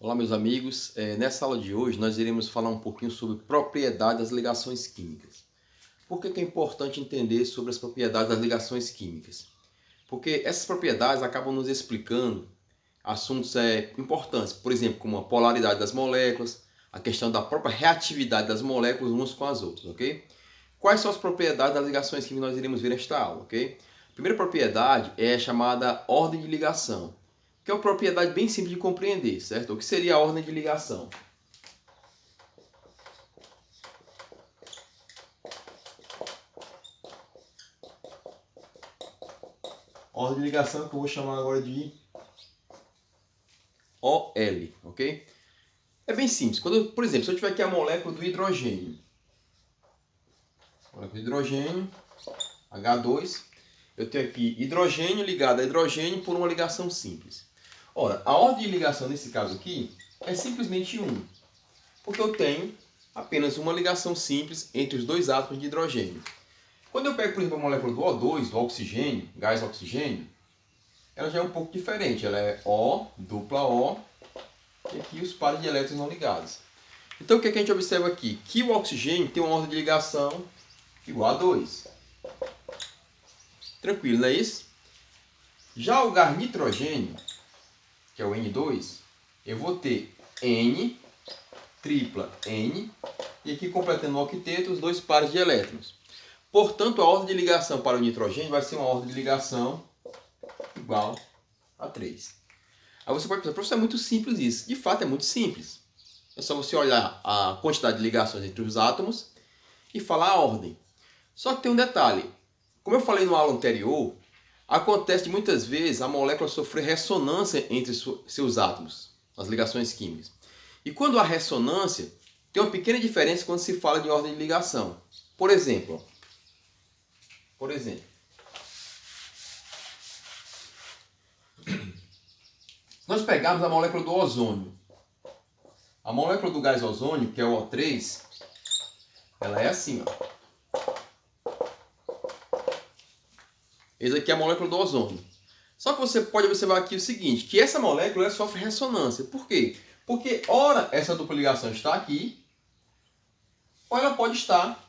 Olá, meus amigos. Nessa aula de hoje nós iremos falar um pouquinho sobre propriedades das ligações químicas. Por que é importante entender sobre as propriedades das ligações químicas? Porque essas propriedades acabam nos explicando assuntos importantes, por exemplo, como a polaridade das moléculas, a questão da própria reatividade das moléculas umas com as outras, ok? Quais são as propriedades das ligações químicas que nós iremos ver nesta aula, ok? A primeira propriedade é chamada ordem de ligação, que é uma propriedade bem simples de compreender, certo? O que seria a ordem de ligação? Ordem de ligação que eu vou chamar agora de OL, ok? É bem simples. Por exemplo, se eu tiver aqui a molécula do hidrogênio, molécula de hidrogênio, H2, eu tenho aqui hidrogênio ligado a hidrogênio por uma ligação simples. Ora, a ordem de ligação nesse caso aqui é simplesmente 1, porque eu tenho apenas uma ligação simples entre os dois átomos de hidrogênio. Quando eu pego, por exemplo, a molécula do O2, do oxigênio, gás oxigênio, ela já é um pouco diferente. Ela é O, dupla O, e aqui os pares de elétrons não ligados. Então o que a gente observa aqui? Que o oxigênio tem uma ordem de ligação igual a 2. Tranquilo, não é isso? Já o gás nitrogênio, que é o N2, eu vou ter N, tripla N, e aqui completando o octeto, os dois pares de elétrons. Portanto, a ordem de ligação para o nitrogênio vai ser uma ordem de ligação igual a 3. Aí você pode pensar, professor, é muito simples isso. De fato, é muito simples. É só você olhar a quantidade de ligações entre os átomos e falar a ordem. Só que tem um detalhe. Como eu falei na aula anterior, acontece de muitas vezes a molécula sofrer ressonância entre seus átomos, as ligações químicas. E quando há ressonância, tem uma pequena diferença quando se fala de ordem de ligação. Por exemplo, se nós pegarmos a molécula do ozônio, a molécula do gás ozônio, que é o O3, ela é assim, ó. Essa aqui é a molécula do ozônio. Só que você pode observar aqui o seguinte, que essa molécula sofre ressonância. Por quê? Porque, ora, essa dupla ligação está aqui, ou ela pode estar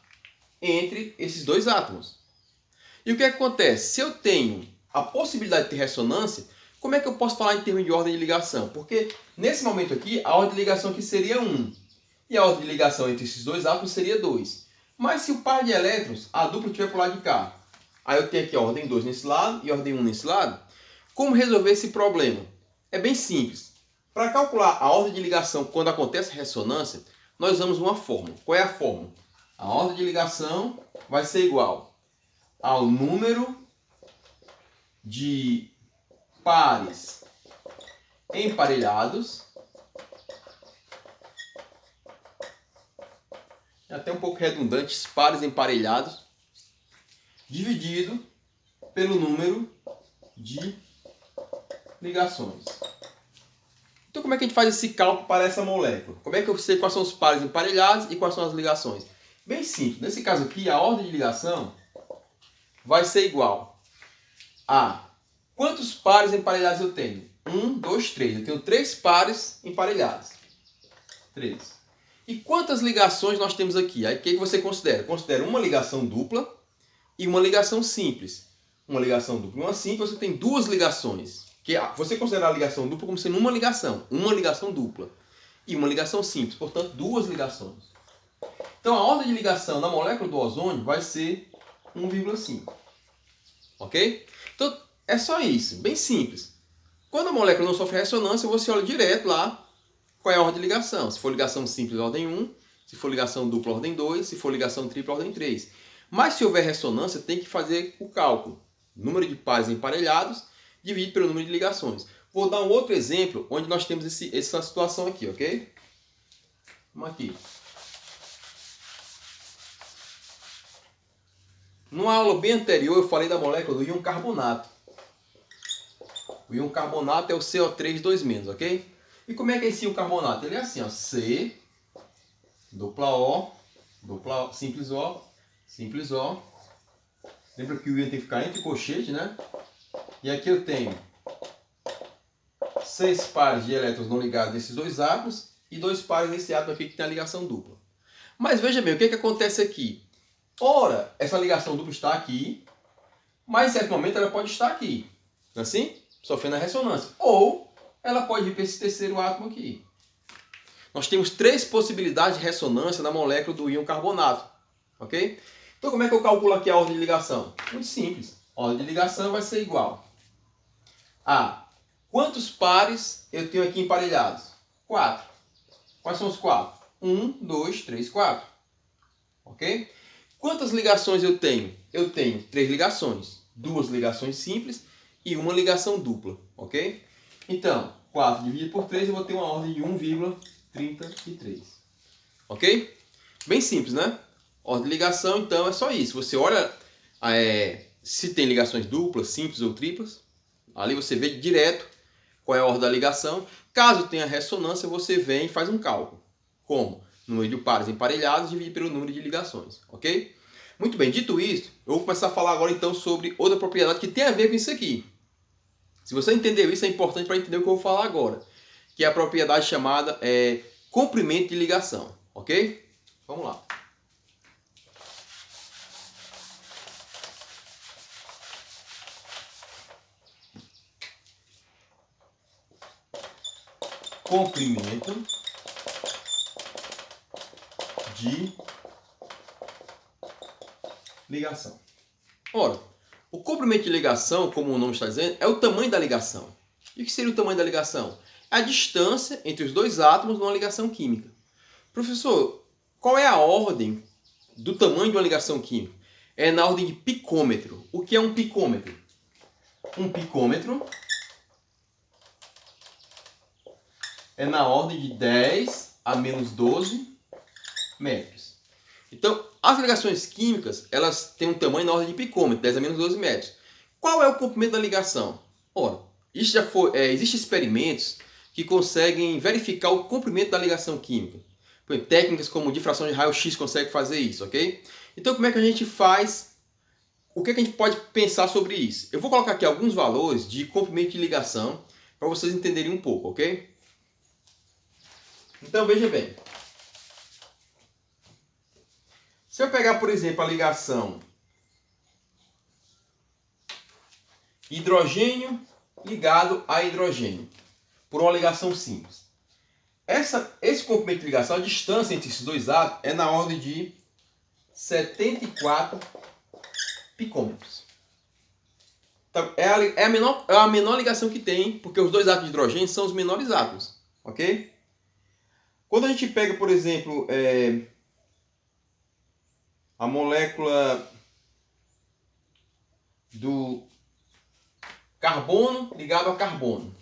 entre esses dois átomos. E o que acontece? Se eu tenho a possibilidade de ter ressonância, como é que eu posso falar em termos de ordem de ligação? Porque, nesse momento aqui, a ordem de ligação aqui seria 1. E a ordem de ligação entre esses dois átomos seria 2. Mas se o par de elétrons, a dupla estiver para o lado de cá, aí eu tenho aqui a ordem 2 nesse lado e a ordem 1 nesse lado, como resolver esse problema? É bem simples. Para calcular a ordem de ligação quando acontece ressonância, nós usamos uma fórmula. Qual é a fórmula? A ordem de ligação vai ser igual ao número de pares emparelhados, é até um pouco redundante, pares emparelhados, dividido pelo número de ligações. Então como é que a gente faz esse cálculo para essa molécula? Como é que eu sei quais são os pares emparelhados e quais são as ligações? Bem simples. Nesse caso aqui, a ordem de ligação vai ser igual a quantos pares emparelhados eu tenho? 1, 2, 3. Eu tenho 3 pares emparelhados. 3. E quantas ligações nós temos aqui? Aí o que você considera? Considera uma ligação dupla e uma ligação simples. Uma ligação dupla e uma simples, você tem duas ligações. Que você considera a ligação dupla como sendo uma ligação dupla. E uma ligação simples, portanto, duas ligações. Então, a ordem de ligação da molécula do ozônio vai ser 1,5. Ok? Então, é só isso, bem simples. Quando a molécula não sofre ressonância, você olha direto lá qual é a ordem de ligação. Se for ligação simples, ordem 1. Se for ligação dupla, ordem 2. Se for ligação tripla, ordem 3. Mas se houver ressonância, tem que fazer o cálculo. Número de pares emparelhados dividido pelo número de ligações. Vou dar um outro exemplo onde nós temos essa situação aqui, ok? Vamos aqui. Numa aula bem anterior, eu falei da molécula do íon carbonato. O íon carbonato é o CO3 2-, ok? E como é que é esse íon carbonato? Ele é assim, ó, C, dupla O, simples O, simples O. Lembra que o íon tem que ficar entre colchetes, né? E aqui eu tenho 6 pares de elétrons não ligados nesses dois átomos e 2 pares nesse átomo aqui que tem a ligação dupla. Mas veja bem, o que acontece aqui? Ora, essa ligação dupla está aqui, mas em certo momento ela pode estar aqui, assim, sofrendo a ressonância. Ou ela pode vir para esse terceiro átomo aqui. Nós temos 3 possibilidades de ressonância na molécula do íon carbonato, ok? Então como é que eu calculo aqui a ordem de ligação? Muito simples. A ordem de ligação vai ser igual a quantos pares eu tenho aqui emparelhados? 4. Quais são os 4? 1, 2, 3, 4. Ok? Quantas ligações eu tenho? Eu tenho 3 ligações. 2 ligações simples e uma ligação dupla. Ok? Então, 4 dividido por 3, eu vou ter uma ordem de 1,33. Ok? Bem simples, né? Ordem de ligação, então, é só isso. Você olha se tem ligações duplas, simples ou triplas. Ali você vê direto qual é a ordem da ligação. Caso tenha ressonância, você vem e faz um cálculo. Como? Número de pares emparelhados dividido pelo número de ligações. Ok? Muito bem, dito isso, eu vou começar a falar agora então sobre outra propriedade que tem a ver com isso aqui. Se você entendeu isso, é importante para entender o que eu vou falar agora. Que é a propriedade chamada comprimento de ligação. Ok? Vamos lá. Comprimento de ligação. Ora, o comprimento de ligação, como o nome está dizendo, é o tamanho da ligação. E o que seria o tamanho da ligação? É a distância entre os dois átomos numa ligação química. Professor, qual é a ordem do tamanho de uma ligação química? É na ordem de picômetro. O que é um picômetro? Um picômetro é na ordem de 10 a menos 12 metros. Então, as ligações químicas, elas têm um tamanho na ordem de picômetro, 10 a menos 12 metros. Qual é o comprimento da ligação? Ora, existem experimentos que conseguem verificar o comprimento da ligação química. Técnicas como difração de raio-x conseguem fazer isso, ok? Então, como é que a gente faz? O que é que a gente pode pensar sobre isso? Eu vou colocar aqui alguns valores de comprimento de ligação para vocês entenderem um pouco, ok? Então, veja bem. Se eu pegar, por exemplo, a ligação hidrogênio ligado a hidrogênio, por uma ligação simples. Esse comprimento de ligação, a distância entre esses dois átomos é na ordem de 74 picômetros. Então, é a menor ligação que tem, porque os dois átomos de hidrogênio são os menores átomos. Ok? Quando a gente pega, por exemplo, a molécula do carbono ligado a carbono.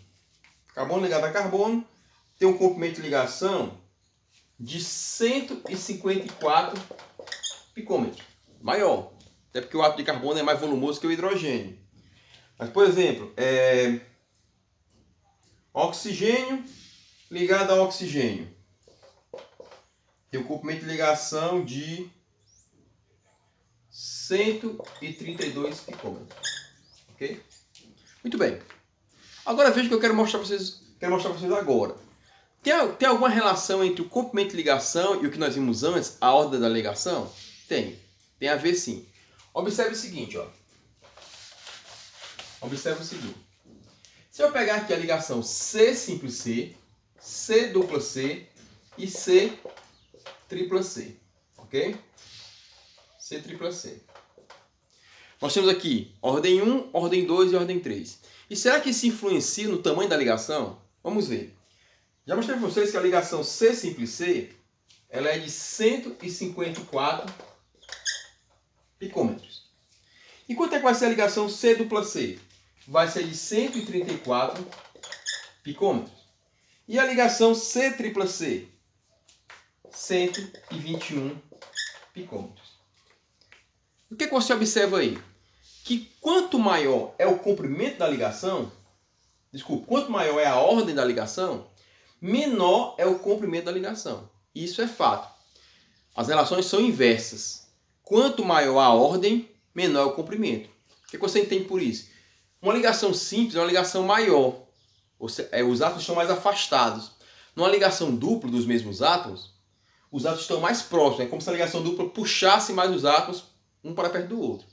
Carbono ligado a carbono tem um comprimento de ligação de 154 picômetros. Maior. Até porque o átomo de carbono é mais volumoso que o hidrogênio. Mas, por exemplo, oxigênio ligado a oxigênio. Tem um comprimento de ligação de 132 picômetros. Ok? Muito bem. Agora veja o que eu quero mostrar para vocês agora. Tem alguma relação entre o comprimento de ligação e o que nós vimos antes, a ordem da ligação? Tem. Tem a ver sim. Observe o seguinte, ó. Observe o seguinte. Se eu pegar aqui a ligação C simples C, C dupla C e C tripla C, ok? C tripla C. Nós temos aqui ordem 1, ordem 2 e ordem 3. E será que isso influencia no tamanho da ligação? Vamos ver. Já mostrei para vocês que a ligação C simples C, ela é de 154 picômetros. E quanto é que vai ser a ligação C dupla C? Vai ser de 134 picômetros. E a ligação C tripla C? 121 picômetros. O que você observa aí? Que quanto maior é o comprimento da ligação, quanto maior é a ordem da ligação, menor é o comprimento da ligação. Isso é fato. As relações são inversas. Quanto maior a ordem, menor é o comprimento. O que você entende por isso? Uma ligação simples é uma ligação maior. Os átomos estão mais afastados. Numa ligação dupla dos mesmos átomos, os átomos estão mais próximos. É como se a ligação dupla puxasse mais os átomos um para perto do outro.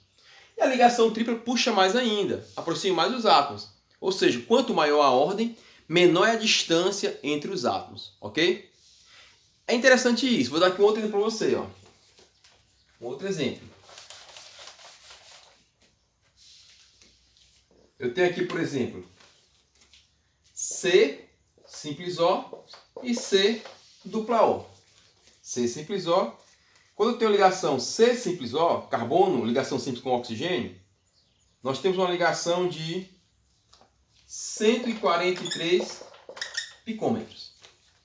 E a ligação tripla puxa mais ainda, aproxima mais os átomos. Ou seja, quanto maior a ordem, menor é a distância entre os átomos, ok? É interessante isso. Vou dar aqui um outro exemplo para você, ó. Um outro exemplo. Eu tenho aqui, por exemplo, C simples O e C dupla O. C simples O. Quando eu tenho ligação C simples O, carbono, ligação simples com oxigênio, nós temos uma ligação de 143 picômetros,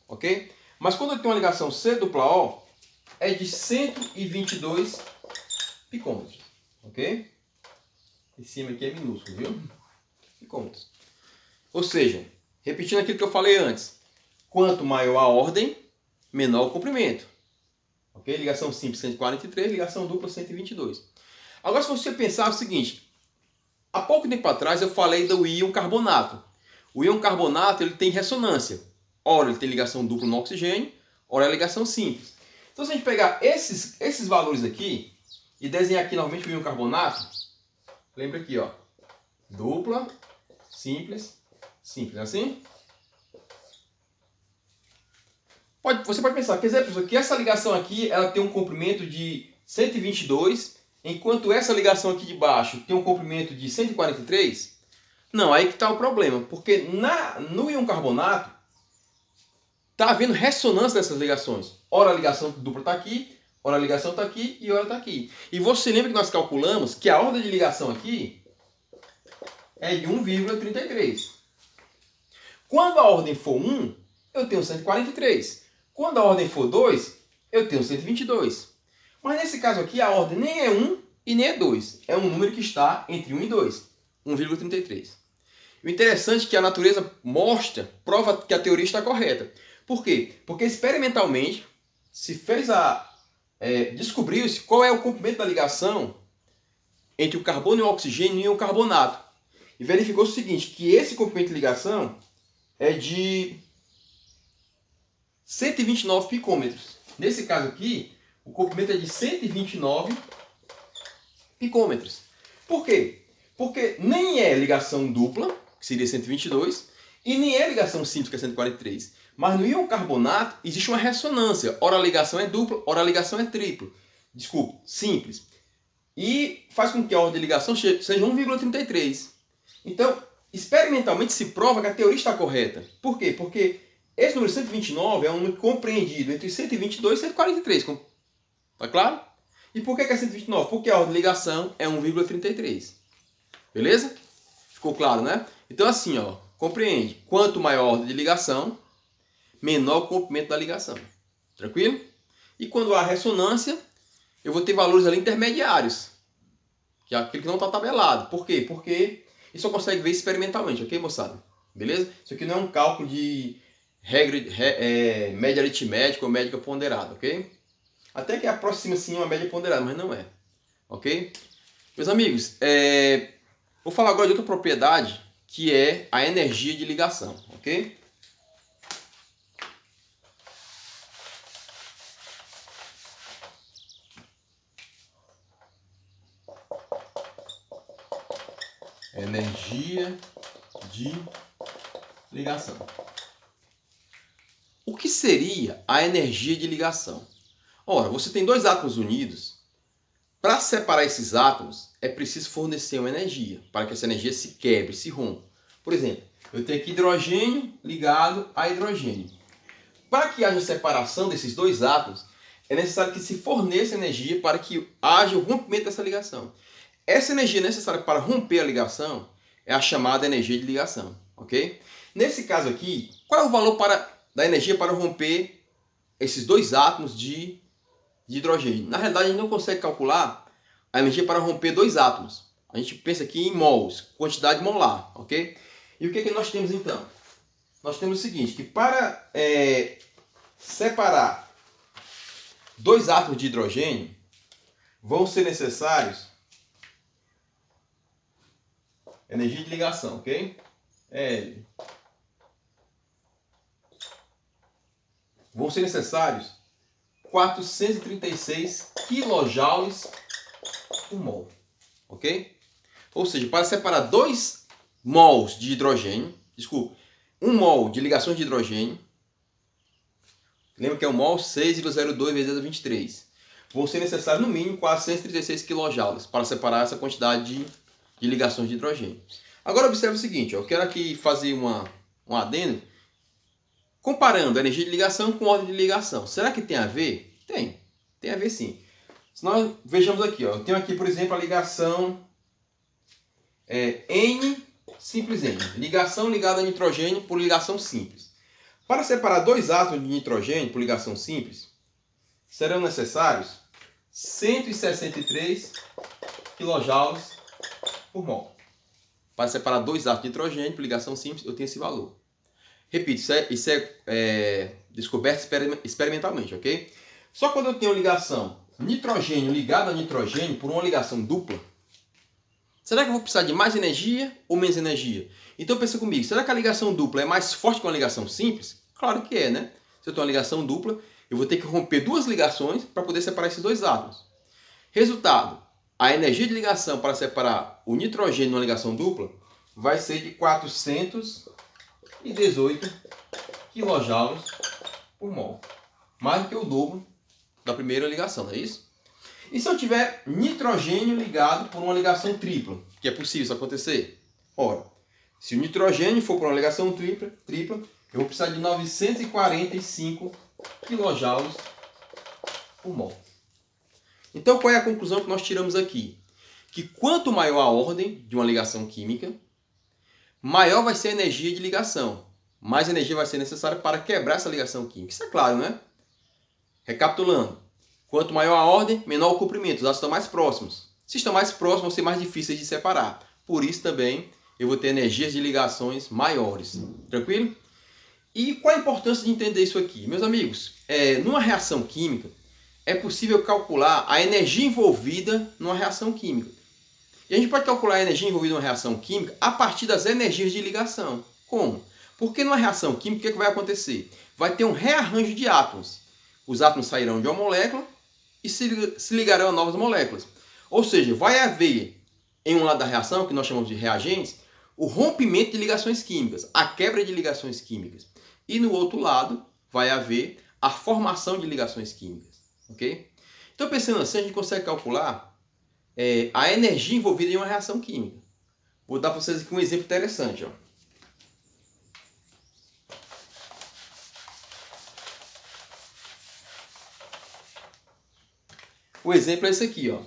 ok? Mas quando eu tenho uma ligação C dupla O, é de 122 picômetros, ok? Esse cima aqui é minúsculo, viu? Picômetros. Ou seja, repetindo aquilo que eu falei antes, quanto maior a ordem, menor o comprimento. Ok? Ligação simples 143, ligação dupla 122. Agora, se você pensar o seguinte, há pouco tempo atrás eu falei do íon carbonato. O íon carbonato ele tem ressonância. Ora ele tem ligação dupla no oxigênio, ora é ligação simples. Então, se a gente pegar esses valores aqui e desenhar aqui novamente o íon carbonato, lembra aqui, ó, dupla, simples, simples, assim? Você pode pensar, quer dizer, que essa ligação aqui ela tem um comprimento de 122, enquanto essa ligação aqui de baixo tem um comprimento de 143? Não, aí que está o problema, porque no íon carbonato está havendo ressonância dessas ligações. Ora a ligação dupla está aqui, ora a ligação está aqui e ora está aqui. E você lembra que nós calculamos que a ordem de ligação aqui é de 1,33. Quando a ordem for 1, eu tenho 143. Quando a ordem for 2, eu tenho 122. Mas nesse caso aqui, a ordem nem é 1 e nem é 2. É um número que está entre 1 e 2. 1,33. O interessante é que a natureza prova que a teoria está correta. Por quê? Porque experimentalmente descobriu-se qual é o comprimento da ligação entre o carbono e o oxigênio e o carbonato. E verificou o seguinte, que esse comprimento de ligação é de 129 picômetros. Nesse caso aqui, o comprimento é de 129 picômetros. Por quê? Porque nem é ligação dupla, que seria 122, e nem é ligação simples, que é 143. Mas no íon carbonato existe uma ressonância. Ora a ligação é dupla, ora a ligação é tripla. Desculpe, simples. E faz com que a ordem de ligação seja 1,33. Então, experimentalmente se prova que a teoria está correta. Por quê? Porque esse número 129 é um número compreendido entre 122 e 143. Tá claro? E por que é 129? Porque a ordem de ligação é 1,33. Beleza? Ficou claro, né? Então assim, ó, compreende. Quanto maior a ordem de ligação, menor o comprimento da ligação. Tranquilo? E quando há ressonância, eu vou ter valores ali intermediários. Que é aquilo que não está tabelado. Por quê? Porque isso só consegue ver experimentalmente, ok, moçada? Beleza? Isso aqui não é um cálculo de média aritmética ou média ponderada, ok? Até que aproxima sim uma média ponderada, mas não é. Ok? Meus amigos, vou falar agora de outra propriedade, que é a energia de ligação, ok? Energia de ligação. O que seria a energia de ligação? Ora, você tem dois átomos unidos. Para separar esses átomos, é preciso fornecer uma energia, para que essa energia se quebre, se rompa. Por exemplo, eu tenho aqui hidrogênio ligado a hidrogênio. Para que haja separação desses dois átomos, é necessário que se forneça energia para que haja o rompimento dessa ligação. Essa energia necessária para romper a ligação é a chamada energia de ligação, ok? Nesse caso aqui, qual é o valor da energia para romper esses dois átomos de hidrogênio? Na realidade, a gente não consegue calcular a energia para romper dois átomos. A gente pensa aqui em mols, quantidade molar, ok? E o que nós temos então? Nós temos o seguinte, que para separar dois átomos de hidrogênio, vão ser necessários energia de ligação, ok? L vão ser necessários 436 kJ por mol. Ok? Ou seja, para separar 2 mols de hidrogênio, desculpa, 1 mol de ligações de hidrogênio, lembra que é um mol 6,02 vezes 10 a 23. Vão ser necessários no mínimo 436 kJ para separar essa quantidade de ligações de hidrogênio. Agora observe o seguinte, eu quero aqui fazer um adendo comparando a energia de ligação com ordem de ligação. Será que tem a ver? Tem a ver sim. Se nós vejamos aqui, eu tenho aqui, por exemplo, a ligação N simples N, ligação ligada a nitrogênio por ligação simples. Para separar 2 átomos de nitrogênio por ligação simples, serão necessários 163 kJ por mol. Para separar 2 átomos de nitrogênio por ligação simples, eu tenho esse valor. Repito, isso é descoberto experimentalmente, ok? Só quando eu tenho ligação nitrogênio ligado a nitrogênio por uma ligação dupla, será que eu vou precisar de mais energia ou menos energia? Então pensa comigo, será que a ligação dupla é mais forte que uma ligação simples? Claro que é, né? Se eu tenho uma ligação dupla, eu vou ter que romper 2 ligações para poder separar esses 2 átomos. Resultado, a energia de ligação para separar o nitrogênio numa ligação dupla vai ser de 418 kJ por mol. Mais do que o dobro da primeira ligação, não é isso? E se eu tiver nitrogênio ligado por uma ligação tripla, que é possível isso acontecer? Ora, se o nitrogênio for por uma ligação tripla, eu vou precisar de 945 kJ por mol. Então, qual é a conclusão que nós tiramos aqui? Que quanto maior a ordem de uma ligação química, maior vai ser a energia de ligação. Mais energia vai ser necessária para quebrar essa ligação química. Isso é claro, né? Recapitulando. Quanto maior a ordem, menor o comprimento. Os átomos estão mais próximos. Se estão mais próximos, vão ser mais difíceis de separar. Por isso também eu vou ter energias de ligações maiores. Tranquilo? E qual a importância de entender isso aqui? Meus amigos, numa reação química, é possível calcular a energia envolvida numa reação química. E a gente pode calcular a energia envolvida numa reação química a partir das energias de ligação. Como? Porque numa reação química, o que vai acontecer? Vai ter um rearranjo de átomos. Os átomos sairão de uma molécula e se ligarão a novas moléculas. Ou seja, vai haver, em um lado da reação, que nós chamamos de reagentes, o rompimento de ligações químicas, a quebra de ligações químicas. E no outro lado, vai haver a formação de ligações químicas. Ok? Então, pensando assim, a gente consegue calcular a energia envolvida em uma reação química. Vou dar para vocês aqui um exemplo interessante. Ó. O exemplo é esse aqui. Ó.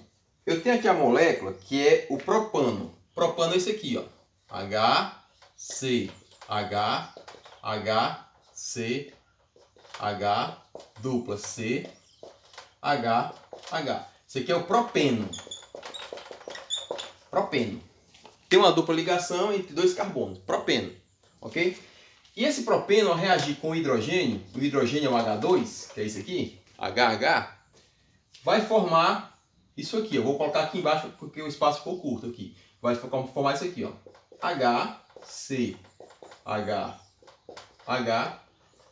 Eu tenho aqui a molécula que é o propano. Propano é esse aqui. Ó. HC, H, H, C, H, dupla C, H, H. Esse aqui é o propeno. Propeno. Tem uma dupla ligação entre 2 carbonos. Propeno. Ok? E esse propeno, ao reagir com o hidrogênio é o H2, que é esse aqui, HH, vai formar isso aqui. Eu vou colocar aqui embaixo porque o espaço ficou curto aqui. Vai formar isso aqui. Ó. H, C, H, H,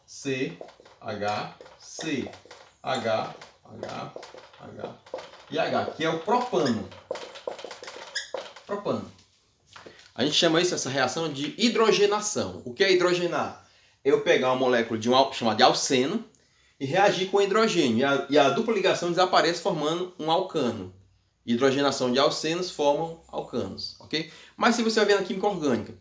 C, H, C, H, H, H e H, que é o propano. Propano. A gente chama essa reação de hidrogenação. O que é hidrogenar? Eu pegar uma molécula chamada de alceno e reagir com hidrogênio. E a dupla ligação desaparece formando um alcano. Hidrogenação de alcenos formam alcanos. Okay? Mas se você vai ver na química orgânica,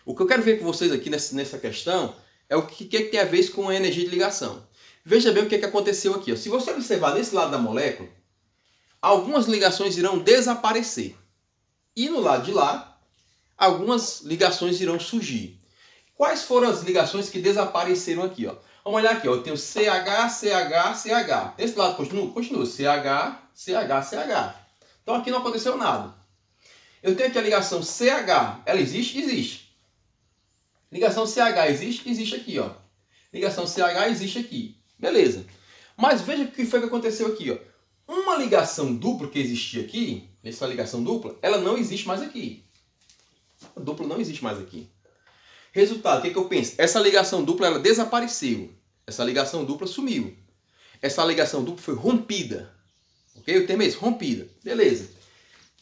o que eu quero ver com vocês aqui nessa questão é o que tem a ver com a energia de ligação. Veja bem o que aconteceu aqui. Ó. Se você observar nesse lado da molécula, algumas ligações irão desaparecer. E no lado de lá, algumas ligações irão surgir. Quais foram as ligações que desapareceram aqui? Ó? Vamos olhar aqui. Ó. Eu tenho CH, CH, CH. Desse lado continua. CH, CH, CH. Então aqui não aconteceu nada. Eu tenho aqui a ligação CH. Ela existe? Existe. Ligação CH existe? Existe aqui. Ó. Ligação CH existe aqui. Beleza. Mas veja o que foi que aconteceu aqui. Ó. Uma ligação dupla que existia aqui, essa ligação dupla, ela não existe mais aqui. A dupla não existe mais aqui. Resultado, o que eu penso? Essa ligação dupla ela desapareceu. Essa ligação dupla sumiu. Essa ligação dupla foi rompida. Ok? O termo é esse, rompida. Beleza.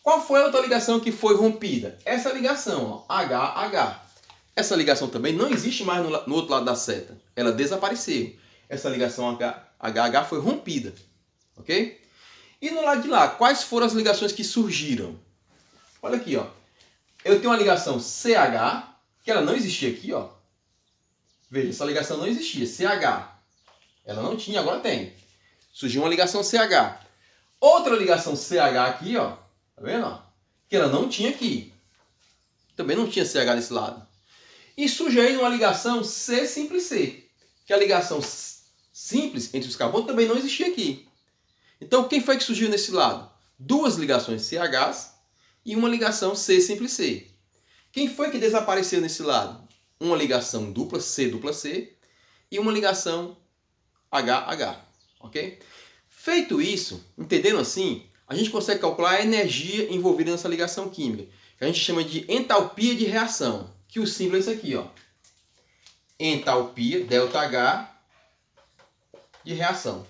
Qual foi a outra ligação que foi rompida? Essa ligação, ó, HH. Essa ligação também não existe mais no outro lado da seta. Ela desapareceu. Essa ligação HH foi rompida. Ok? E no lado de lá, quais foram as ligações que surgiram? Olha aqui, ó. Eu tenho uma ligação CH, que ela não existia aqui, ó. Veja, essa ligação não existia, CH. Ela não tinha, agora tem. Surgiu uma ligação CH. Outra ligação CH aqui, ó. Tá vendo? Ó? Que ela não tinha aqui. Também não tinha CH desse lado. E surgiu aí uma ligação C simples C. Que a ligação simples entre os carbonos também não existia aqui. Então, quem foi que surgiu nesse lado? Duas ligações CHs e uma ligação C simples C. Quem foi que desapareceu nesse lado? Uma ligação dupla C e uma ligação HH. Ok? Feito isso, entendendo assim, a gente consegue calcular a energia envolvida nessa ligação química, que a gente chama de entalpia de reação, que o símbolo é isso aqui, ó. Entalpia, ΔH, de reação.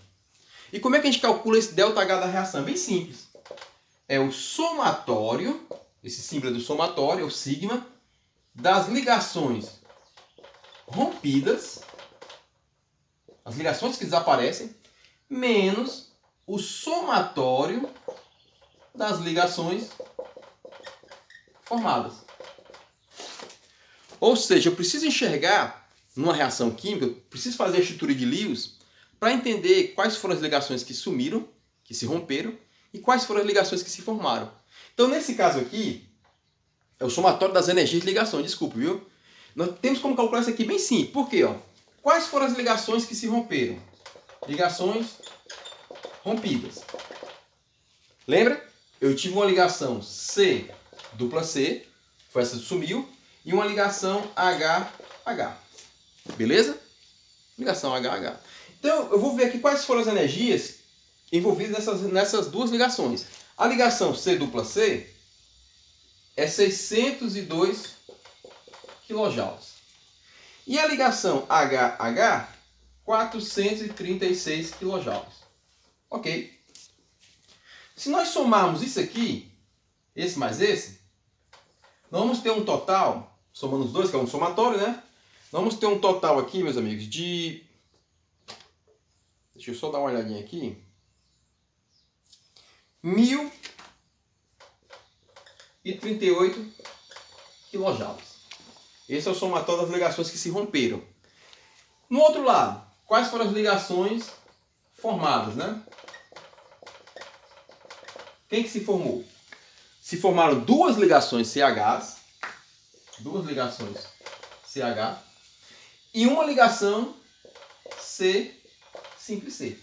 E como é que a gente calcula esse ΔH da reação? Bem simples. É o somatório, esse símbolo é do somatório, é o sigma, das ligações rompidas, as ligações que desaparecem, menos o somatório das ligações formadas. Ou seja, eu preciso enxergar numa reação química, eu preciso fazer a estrutura de Lewis para entender quais foram as ligações que sumiram, que se romperam, e quais foram as ligações que se formaram. Então, nesse caso aqui, é o somatório das energias de ligação, desculpe, viu? Nós temos como calcular isso aqui bem simples. Por quê? Ó? Quais foram as ligações que se romperam? Ligações rompidas. Lembra? Eu tive uma ligação C dupla C, foi essa que sumiu, e uma ligação HH. Beleza? Ligação HH. Então, eu vou ver aqui quais foram as energias envolvidas nessas duas ligações. A ligação C dupla C é 602 kJ. E a ligação HH, 436 kJ. Ok? Se nós somarmos isso aqui, esse mais esse, nós vamos ter um total, somando os dois, que é um somatório, né? Nós vamos ter um total aqui, meus amigos, de... Deixa eu só dar uma olhadinha aqui. 1038 kJ. Esse é o somatório das ligações que se romperam. No outro lado, quais foram as ligações formadas, né? Quem que se formou? Se formaram duas ligações CH e uma ligação C simples C.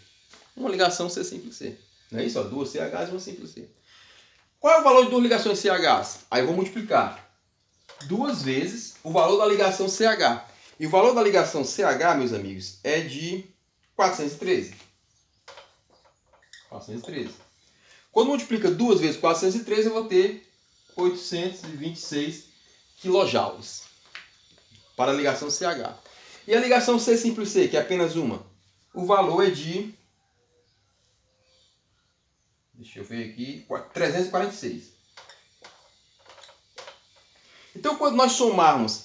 Uma ligação C simples C. Não é isso? Ó, duas CHs e uma simples C. Qual é o valor de duas ligações CHs? Aí eu vou multiplicar duas vezes o valor da ligação CH. E o valor da ligação CH, meus amigos, é de 413. 413. Quando multiplica duas vezes 413, eu vou ter 826 kJ para a ligação CH. E a ligação C simples C, que é apenas uma, o valor é de... Deixa eu ver aqui, 346. Então, quando nós somarmos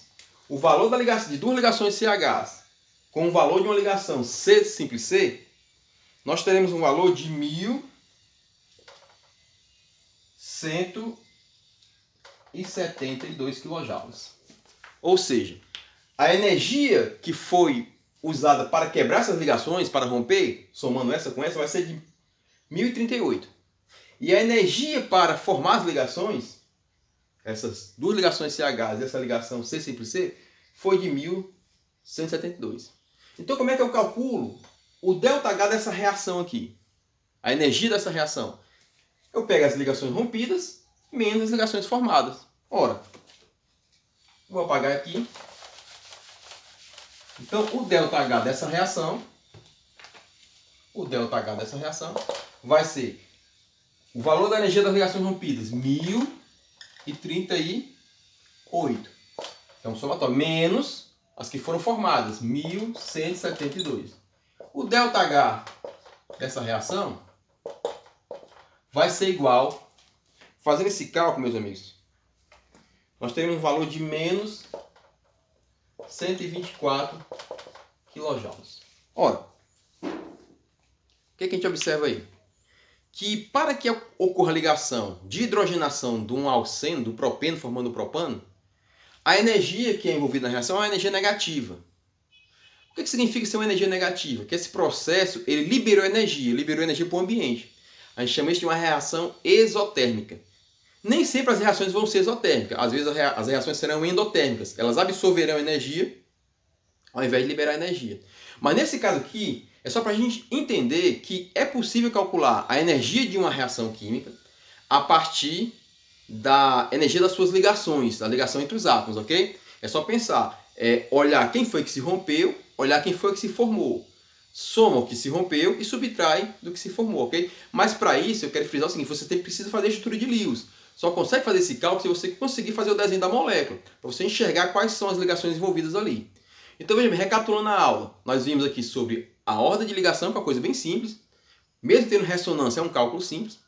o valor da ligação, de duas ligações CHs com o valor de uma ligação C simples C, nós teremos um valor de 1172 kJ. Ou seja, a energia que foi usada para quebrar essas ligações, para romper, somando essa com essa, vai ser de 1038. E a energia para formar as ligações, essas duas ligações CHs e essa ligação C simples C, foi de 1172. Então, como é que eu calculo o ΔH dessa reação aqui? A energia dessa reação. Eu pego as ligações rompidas menos as ligações formadas. Ora, vou apagar aqui. Então, o ΔH dessa reação, vai ser o valor da energia das ligações rompidas, 1038. Então, somatório, menos as que foram formadas, 1172. O ΔH dessa reação vai ser igual, fazendo esse cálculo, meus amigos, nós teremos um valor de menos 124 kJ. Ora, o que a gente observa aí? Que para que ocorra a ligação de hidrogenação de um alceno, do propeno formando o propano, a energia que é envolvida na reação é uma energia negativa. O que significa ser uma energia negativa? Que esse processo ele liberou energia para o ambiente. A gente chama isso de uma reação exotérmica. Nem sempre as reações vão ser exotérmicas. Às vezes as reações serão endotérmicas. Elas absorverão energia ao invés de liberar energia. Mas nesse caso aqui, é só para a gente entender que é possível calcular a energia de uma reação química a partir da energia das suas ligações, da ligação entre os átomos, ok? É só pensar, olhar quem foi que se rompeu, olhar quem foi que se formou. Soma o que se rompeu e subtrai do que se formou, ok? Mas para isso eu quero frisar o seguinte, você precisa fazer a estrutura de Lewis. Só consegue fazer esse cálculo se você conseguir fazer o desenho da molécula, para você enxergar quais são as ligações envolvidas ali. Então, veja, recapitulando a aula, nós vimos aqui sobre a ordem de ligação, que é uma coisa bem simples. Mesmo tendo ressonância, é um cálculo simples.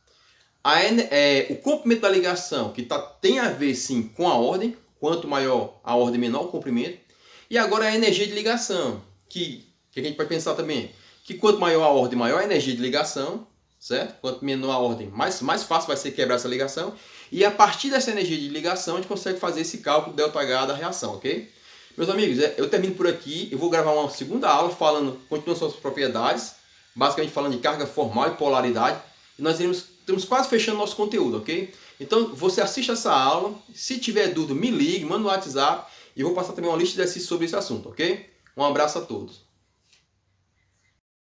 O comprimento da ligação, que tem a ver sim com a ordem. Quanto maior a ordem, menor o comprimento. E agora a energia de ligação, que a gente vai pensar também, que quanto maior a ordem, maior a energia de ligação, certo? Quanto menor a ordem, mais fácil vai ser quebrar essa ligação. E a partir dessa energia de ligação, a gente consegue fazer esse cálculo ΔH da reação, ok? Meus amigos, eu termino por aqui. Eu vou gravar uma segunda aula continuando sobre as propriedades, basicamente falando de carga formal e polaridade. E nós estamos quase fechando nosso conteúdo, ok? Então, você assiste essa aula. Se tiver dúvida, me ligue, manda no WhatsApp. E eu vou passar também uma lista de exercícios sobre esse assunto, ok? Um abraço a todos.